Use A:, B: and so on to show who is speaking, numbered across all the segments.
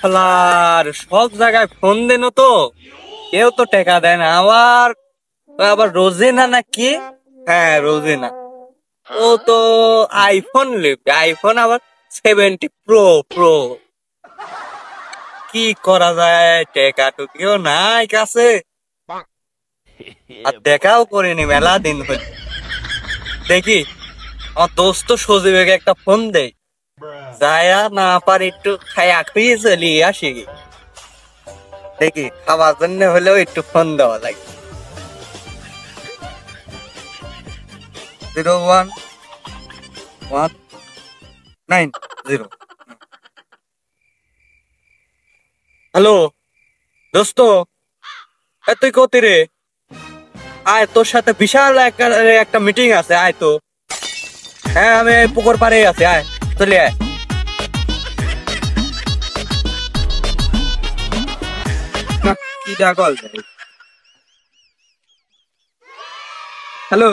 A: শালার সব জায়গায় ফোন দেন তো কেউ তো টাকা দেয় না। আবার আবার রোজিনা না কি? হ্যাঁ রোজিনা, ও তো আইফোন নেবে, আইফোন আবার 70 প্রো। কি করা যায়, টাকা তো কেউ নাই কাছে, আর দেখাও করিনি মেলা দিন হল। দেখি আমার দোস্ত সজীবকে একটা ফোন দেই, যায়া না পারি একটু খায়া খুঁয়ে চলিয়ে আসি। দেখি খাবার জন্য হলেও একটু ফোন দেওয়া লাগে। 0119 হ্যালো দোস্ত, তুই কোথায় রে? আয়, তোর সাথে বিশাল একটা মিটিং আছে, আয় তো। হ্যাঁ আমি এই পুকুর পাড়ে আছি, আয় চলে আয়। কি ডাকল? হ্যালো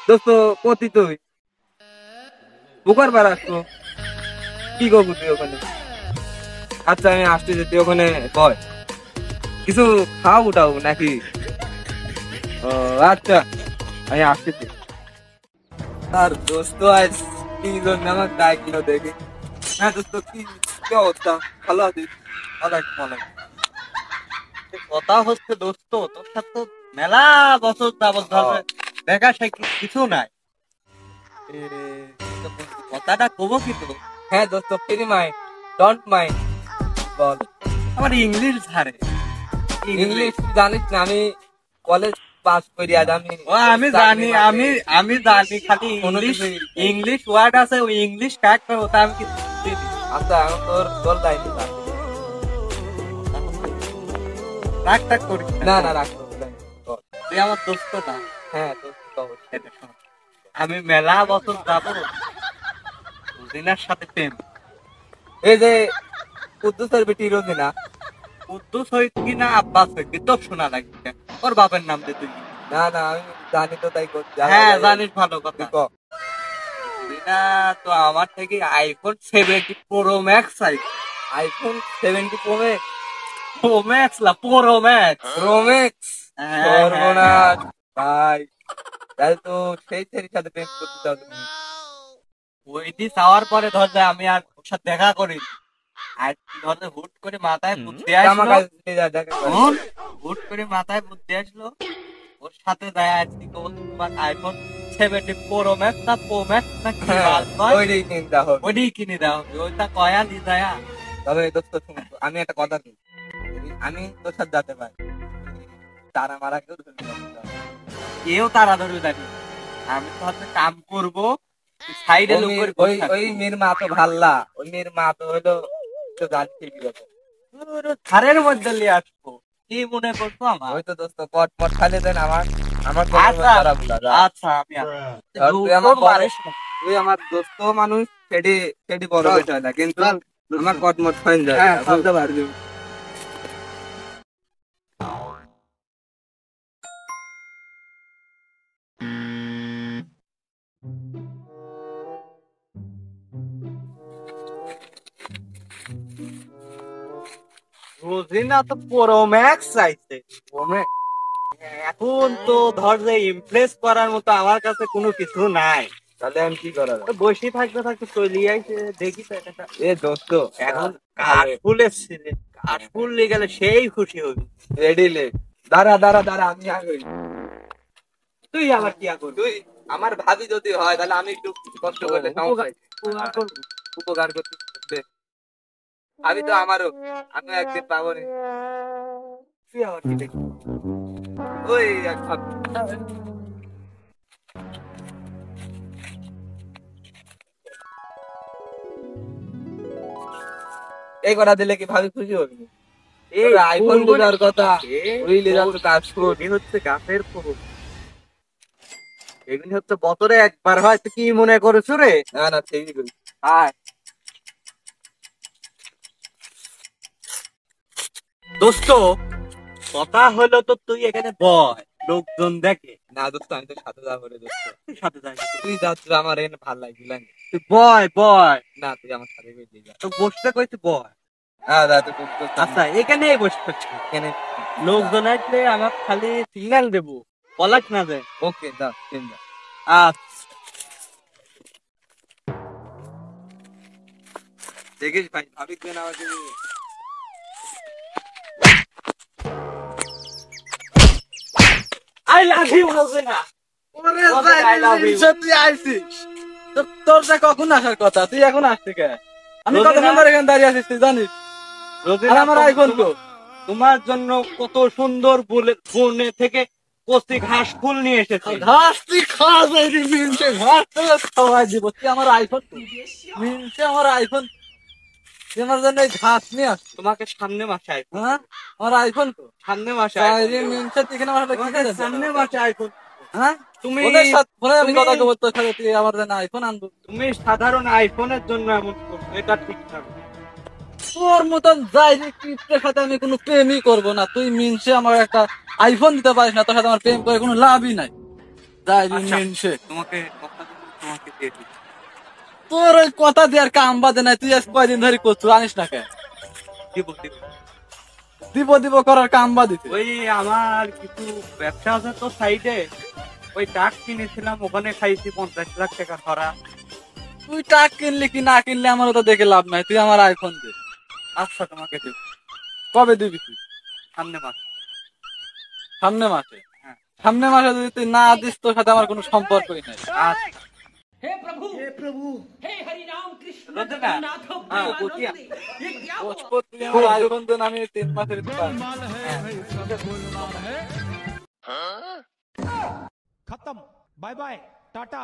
A: দোস্ত, কোথায় তুই? পুকুর পাড়ে আসতো? কি করবো তুই ওখানে? আচ্ছা আমি আসতে যেতে ওখানে বয়, কিছু খাও উঠাও নাকি? ও আচ্ছা, আমি আসতেছি। আর দোস্ত আজ কি জন্য আমার ডাকলো দেখি। হ্যাঁ দোস্ত, কি কি অবস্থা? ভালো আছিস? ভালো। কথা হচ্ছে দোস্ত, তোর সাথে তো মেলা বছর যাবত ধরে দেখা সাক্ষী কিছু নাই। এ, তো কথাটা কবো কি তো? হ্যাঁ দোস্ত, ফ্রি মাইন্ড, ডোন্ট মাইন্ড, বল। আমার ইংলিশ ধারে। ইংলিশ জানিস না, আমি কলেজ পাস করি আজ। আমি জানি, আমি জানি, খালি ইংলিশ ইংলিশ ওয়ার্ড আছে, ওই ইংলিশ কাট করে ওটা আমি কিছু বুঝতে দিই। আচ্ছা এখন তোর লাইনে রাগ করিস না। না রাগ করবি না, তুই আমার দোস্ত না? হ্যাঁ দোস্ত অবশ্যই। আমি মেলা বছর যাবো রোজিনার সাথে প্রেম। এই যে কুদ্দুসের বেটি রোজিনা, কুদ্দুস হইত কি না আব্বাস হইত কি তোর শোনা লাগছে? ওর বাপের নাম দে তুই। না না আমি জানি তো, তাই করছি। হ্যাঁ জানিস, ভালো কথা। রোজিনা তো আমার থেকে আইফোন 70 প্রো ম্যাক্স চাইছে। IPhone 70 pro max? Pro max না, প্রো ম্যাক্স। সর্বনাশ ভাই, তাহলে তো সেই ছেলের সাথে প্রেম করতে চাও তুমি? ওইটি চাওয়ার পরে ধর যে আমি আর ওর সাথে দেখা করি, আর ধর যে হুট করে মাথায় বুদ্ধি আসলো, হুট করে মাথায় বুদ্ধি আসলো, ওর সাথে যায় আজকে তোমার আইফোন 70 প্রো ম্যাক্স না প্রো ম্যাক্স না কি ওইটাই কিনে দাও, ওইটা কয়া দি যায়। তবে দোস্ত আমি একটা কথা বলি, আমি তোর সাথে যেতে পারি, তারা মারা কেউ তারা ধরবে জানি, আমি তো হচ্ছে কাম করবো সাইডে। ওই মেয়ের মা তো ভাল্লা, ওই মেয়ের মা তো হইলো তো জানি থারের মধ্যে নিয়ে আসবো। কি মনে করছো আমার? ওই তো দোস্ত পট পট খালি দেন আমার। আচ্ছা আমি তুই আমার দোস্ত মানুষ, সেটি সেটি বড় বিষয় না, কিন্তু আমার কটমট ফাইন যায় বুঝতে পারবি। রোজিনা তো প্রো ম্যাক্স চাইছে। এখন তো ধর যে ইমপ্রেস করার মতো আমার কাছে কোনো কিছু নাই, তাহলে আমি কি করা? বসে থাকতে চলে আইছে দেখি তো একটা। এ দোস্ত এখন কাশফুলের সিজন, কাশফুল নিয়ে গেলে সেই খুশি হবি। রেডি লে, দাঁড়া আমি আগে। তুই আবার কি করবি? তুই আমার ভাবি যদি হয় তাহলে আমি একটু কষ্ট করলে উপকার করতে। আমি তো আমারও, আমি একদিন পাবো নি। তুই আবার কি দেখি? ওই এই কথা দিলে কি ভাবি খুশি হবি? এই আইফোন দেওয়ার কথা, ওই লেজার তো কাজ করবি হচ্ছে গাছের ফুল। এগুলি হচ্ছে বছরে একবার হয়, তুই কি মনে করেছ রে? না ঠিকই করি। আয় দোস্ত, কথা হলো তো তুই এখানে বয়, লোকজন দেখে না। দোস্ত আমি তো সাথে যাবো রে দোস্ত। তুই সাথে যাই, তুই যাচ্ছ আমার এখানে ভালো লাগছিল। তুই বয় না, তুই আমার সাথে তো বসতে কইছি বয়। আচ্ছা এখানেই বসে থাকছি, এখানে লোকজন আসলে আমার খালি সিগন্যাল দেবো, বলাক না যায়।
B: ওকে দা চিন্তা
A: আচ্ছা
B: দেখিস ভাই ভাবিক দেন আমাকে
A: আই লাভ ইউ হবে না।
B: সত্যি আইছিস তোর যা কখন আসার কথা, তুই এখন আসতে কে? আমি কত
A: রোজিনা-
B: সুন্দর এখানে দাঁড়িয়ে আছিস তুই জানিস? আর আমার আইফোন তো
A: তোমার জন্য কত সুন্দর বনে থেকে কচি ঘাস ফুল নিয়ে এসেছি।
B: ঘাস তুই খাওয়া যায় মিনছে, ঘাস তো খাওয়াই দিব। তুই আমার আইফোন মিনছে, আমার আইফোন তুই আমার জন্য এই ঘাস নিয়ে আস।
A: তোমাকে সামনে মাসে আইফোন,
B: হ্যাঁ আমার আইফোন তো
A: সামনে মাসে
B: মিনছে, তুই এখানে আমার সাথে কি করে
A: সামনে মাসে আইফোন।
B: হ্যাঁ
A: তুমি
B: ওদের সাথে ফোনে আমি
A: তুমি-
B: কথা বলবো তোর সাথে, তুই আমার জন্য আইফোন আনবো?
A: তুমি সাধারণ আইফোনের জন্য এমন করছো, এটা ঠিক না।
B: তোর মতন যাই কিপ্টের সাথে আমি কোনো প্রেমই করবো না। তুই মিনছে আমার একটা আইফোন দিতে পারিস না, তোর সাথে আমার প্রেম করে কোনো লাভই নাই। যাই
A: আচ্ছা।
B: মিনছে
A: তোমাকে কথা দিচ্ছি, তোমাকে দিয়ে দিচ্ছি।
B: তোর ওই কথা দেওয়ার কাম বাদে নাই। তুই আজ কয়দিন ধরে করছো আনিস না কে?
A: দিব দিব।
B: দিব দিব করার কাম বাদিতে
A: ওই আমার কিছু ব্যবসা আছে তো সাইডে, ওই টাক কিনেছিলাম, ওখানে খাইছি 50 লাখ টাকা ধরা।
B: তুই টাক কিনলি কি না কিনলি আমার তো দেখে লাভ নাই। তুই আমার আইফোন দে।
A: আচ্ছা তোমাকে দিব
B: কবে দিবি তুই?
A: সামনে মাস।
B: সামনে মাসে?
A: হ্যাঁ।
B: সামনে মাসে যদি তুই না দিস তোর সাথে আমার কোনো সম্পর্কই নাই।
A: আচ্ছা
C: हे प्रभु हे हरि राम कृष्ण
A: রোজিনা,
C: जगन्नाथ
A: হ্যাঁ,
C: प्रेमानंद।
A: বটিয়া।
C: ये क्या
B: বচপত তুই আমার আইফোন দেন, আমি 3 মাসের দিতে পারি।
D: खत्म बाय बाय टाटा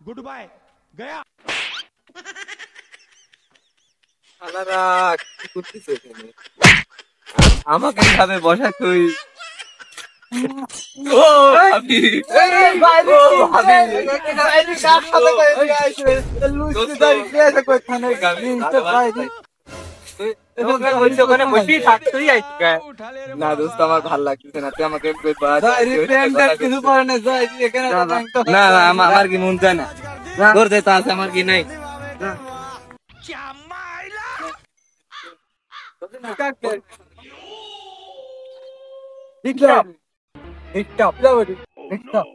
D: गुड बाय गया
B: শালারা কি করছিস এখানে? আমাকে এইভাবে বসা তুই ও ভাবি এই বাইরে বাইরে কার সাথে কই আইছিস? লুচি দাই কেসে কই থানে গামিন তো বাইরে
A: ওখানে বসেই থাকতেই আইছি গায়ে।
B: না দোস্ত আমার ভালো লাগতেছে না, তুই আমাকে একটু কিছু করে না যাই এখানে
A: না না আমার কি মন চায় না, তোর যেটা আছে আমার কি নাই।
B: টিকটক টিকটক টিকটক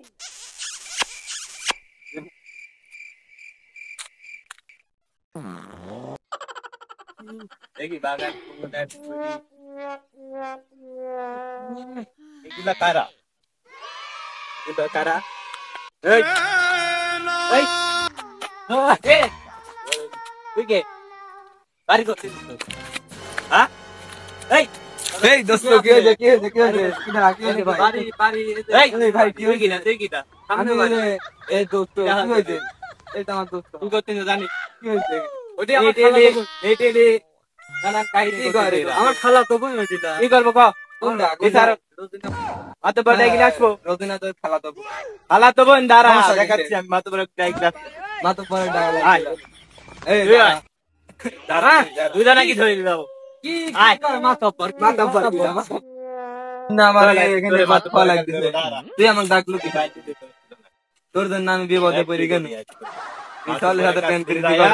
A: দেখি বাগান এগুলা কারা, এগুলা কারা? এই এই এ, তুই কে বাড়ি করছিস তো? হ্যাঁ এই
B: এই দোস্ত কি হয়েছে কি হয়েছে কি হয়েছে কি না কি হয়েছে ভাই?
A: বাড়ি বাড়ি এই ভাই কি হই কিনা তুই কিটা সামনে বাড়ি
B: এই দোস্ত কি হয়েছে? এটা আমার দোস্ত।
A: তুই করছিস জানিস
B: কি হয়েছে?
A: ওইটা আমার খালা তো এইটেলে নানা কাহিনী করে আমার খালা তো বই হইছে তা কি করব ক
B: কোনটা?
A: বিচার আতে বড় ডাইগিলা আসবো
B: রোজিনা তো খেলা তো
A: খালা তো বোন দাঁড়া
B: সমস্যা কি?
A: দেখাচ্ছি আমি মাত্র বড় ডাইগিলা
B: মা তো পরে ডায়লগ
A: আয়
B: এই
A: তুই আয়। দাঁড়া তুই জানা কি ধরে দাও
B: কি
A: আয়।
B: মাথা পর না আমার এখানে মাথা পা লাগতেছে। তুই আমাকে ডাকলো কি? তোর জন্য আমি বিপদে পড়ে গেল। তুই চল সাথে প্যান করে দিবা।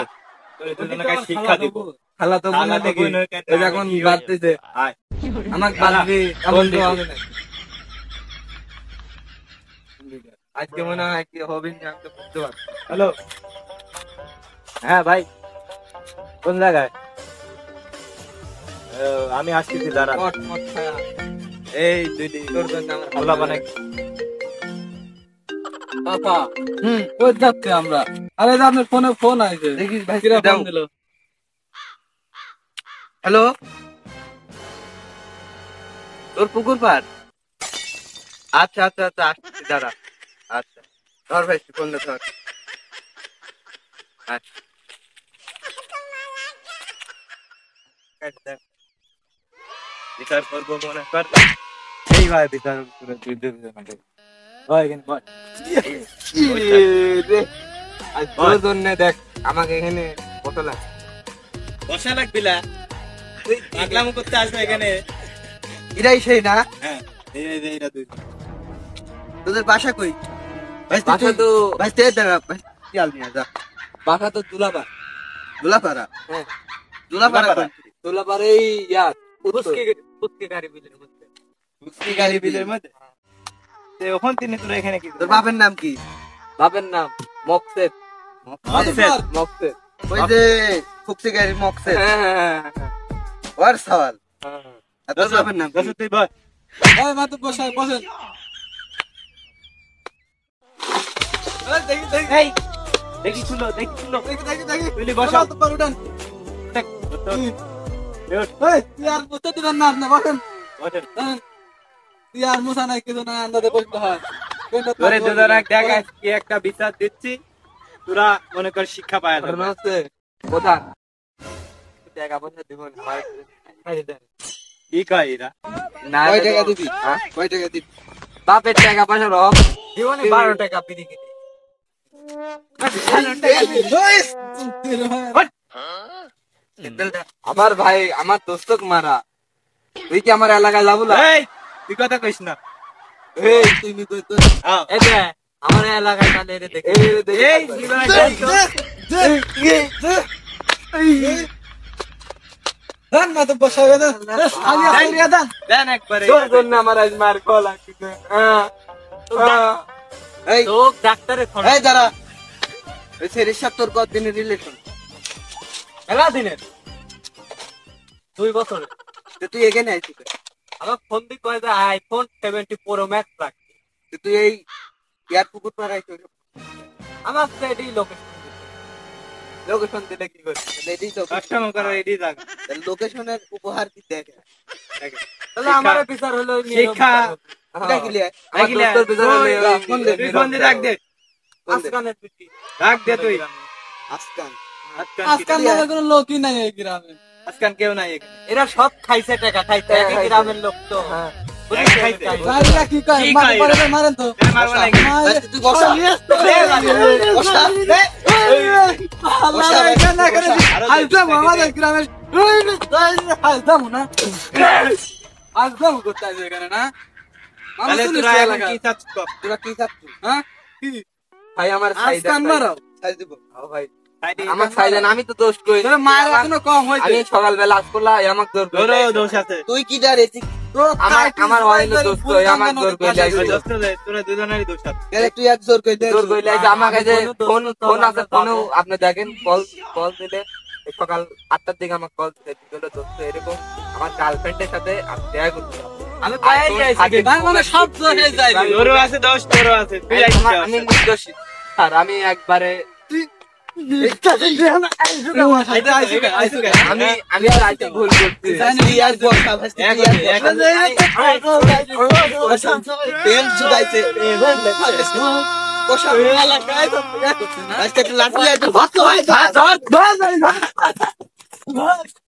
A: শিক্ষা দিব
B: খালা তো বোন দেখি এই যে এখন বাড়তেছে
A: আয়
B: আমাকে বাঁধবি এমন তো হবে না। আজকে মনে হয় কি হবে না আমি তো বুঝতে পারছি।
A: হ্যালো হ্যাঁ ভাই কোন জায়গায়? আমি আসতেছি দাঁড়া
B: মট মট খায়া
A: এই তুই
B: তোর জন্য আমার
A: বলা মানে
B: পাপা কই যাচ্ছে আমরা? আরে যে আপনার ফোনে ফোন আইছে দেখিস ভাই কিরা ফোন দিল। হ্যালো তোর পুকুর পাড়? আচ্ছা আচ্ছা আচ্ছা আসছি দাঁড়া। আচ্ছা ধর ভাই ফোন দে ধর। আচ্ছা
A: বিচার করবো মনে কর এই ভাই বিচার করে তুই দেবে আমাকে ভাই কেন বল
B: রে আজ তোর জন্য দেখ আমাকে এখানে কত লাগে
A: বসা লাগবিলা তুই পাগলামো করতে আসবে এখানে
B: এটাই সেই না?
A: হ্যাঁ এইটা তুই
B: তোদের বাসা কই? বাসা তো বাসতে দাঁড়া কি আল নিয়ে যা। বাসা তো দুলাপাড়া। দুলাপাড়া? হ্যাঁ দুলাপাড়া। তোলাপাড়া এই ইয়ার
A: পুচকে গাড়ি বিলের মধ্যে।
E: মুসকি গাড়ি বিলের মধ্যে তে ওখান থেকে তোরা এখানে কি
B: তোর বাপের নাম কি? বাপের নাম মকসেদ। মকসেদ
E: ওই যে ফুকসি গাড়ি মকসেদ
B: হ্যাঁ
E: ওর সওয়াল আর তোর বাপের নাম কি?
D: তুই বল
B: ওই মাত্র বসেন দেখি
E: এই দেখি শুনো তুই বসো
B: তো পার উঠান। এই তুই আর বুঝতে দিবেন না আপনি বসেন। তুই আর মুসা নাই কিছু না আন্দাজে বসতে হয়।
E: তোরে দুজনা দেখ আজকে একটা বিচার দিচ্ছি তোরা মনে কর শিক্ষা পায় না
B: প্রধান
A: টাকা পয়সা দিব না, আমার
E: কি কয় এরা
A: না
B: কয় টাকা দিবি? কয় টাকা দিবি?
A: বাপের টাকা পয়সা রব জীবনে 12 টাকা পিড়ি কিনে
B: আমার ভাই আমার দোস্তক মারা তুই কি আমার এলাকায় যাবো না?
E: এই তুই কথা কইস না
B: এই তুমি কই তো
E: হ্যাঁ
A: এই যে আমার এলাকায় কালে এর দেখে
E: এই জীবনে
B: দেন না তো বসা গেছে খালি আইরিয়া দেন
E: দেন একবারে
B: তোর জন্য আমার আজ মার কল আসছে। এই
A: তো ডাক্তারের খরচ
B: এই দাঁড়া ওই সেরির সাথে তোর কতদিনের রিলেশন?
A: মেলা দিনের 2 বছর।
B: তুই এখানে আইছিস
A: আমার ফোন দিয়ে কয় যে আইফোন 70 প্রো ম্যাক্স রাখছি।
B: তুই এই ইয়ার পুকুর পাড়ায়
A: আমার সেটি লোকেশন
B: লোকেশন দিলে কি করছিস? এটাই তো
E: কাস্টমার করে রেডি থাক
B: লোকেশনের উপহার কি দেখে
A: তাহলে আমার বিচার হলো
E: শিক্ষা
B: এটা কি লিয়ে
E: আমার দোস্তর
B: বিচার
E: তুই ফোন দিয়ে রাখ দে
A: আসকানের পিটি
E: রাখ দে তুই
B: আজকান
E: আজকান
B: নামে কোনো লোকই নাই এই গ্রামে।
E: আজকান কেউ নাই এখানে
A: এরা সব খাইছে টাকা খাইছে একই গ্রামের লোক তো
E: একই খাইছে।
B: গাড়িটা কি কয়?
E: কি
B: মাথা
E: কয়
B: পড়ে
E: এরা?
B: মারেন তো।
E: মারবো নাকি?
B: তুই বসা বসা বসা এখানে করে আইতাম আমাদের গ্রামে আইতাম না আইতাম করতে আইছে এখানে না মানুষ
E: তাহলে
B: তো
E: তোরা
B: নিশ্চয়
E: এখন
B: এলাকা।
E: কি চাচ্ছিস কর?
B: তোরা কি চাচ্ছিস? হ্যাঁ কি ভাই আমার
A: আজকান মারাও।
B: সাইজ দিব ভাই
E: সাইডে
A: আমার সাইলেন আমি তো দোষ করি
B: তোর মায়ের এখনো কম হইছে।
A: আমি সকালবেলা আজ করলা আমাকে দৌড়
E: তোরও দোষ আছে
B: তুই কি ডারেছি
A: আমার হয়নি দোস্ত আমাকে দৌড় করে
E: ওই দোস্ত রে, তোরা দুজনেরই দোষ আছে
B: তুই এক জোর কই দে
A: দৌড় করে আমার কাছে ফোন আছে ফোনেও আপনি দেখেন কল দিলে এই সকাল 8টার দিকে আমার কল দিলে দিল দোস্ত এরকম আমার গার্লফ্রেন্ডের সাথে আমি দেখা করতে যাবো। আমি বাইরে যাইছি
B: তার মানে সব জোরে যায়
E: তোরও আছে দোষ তোরও আছে তুই আইছিস
A: আমি নির্দোষী আর আমি একবারে আমি রাইতে ভুল করছি
B: তুই এক বসা ভাই তেল জুগাইছে বসা এলাকায় তো আজকে লাঠি আছে ভাত হয়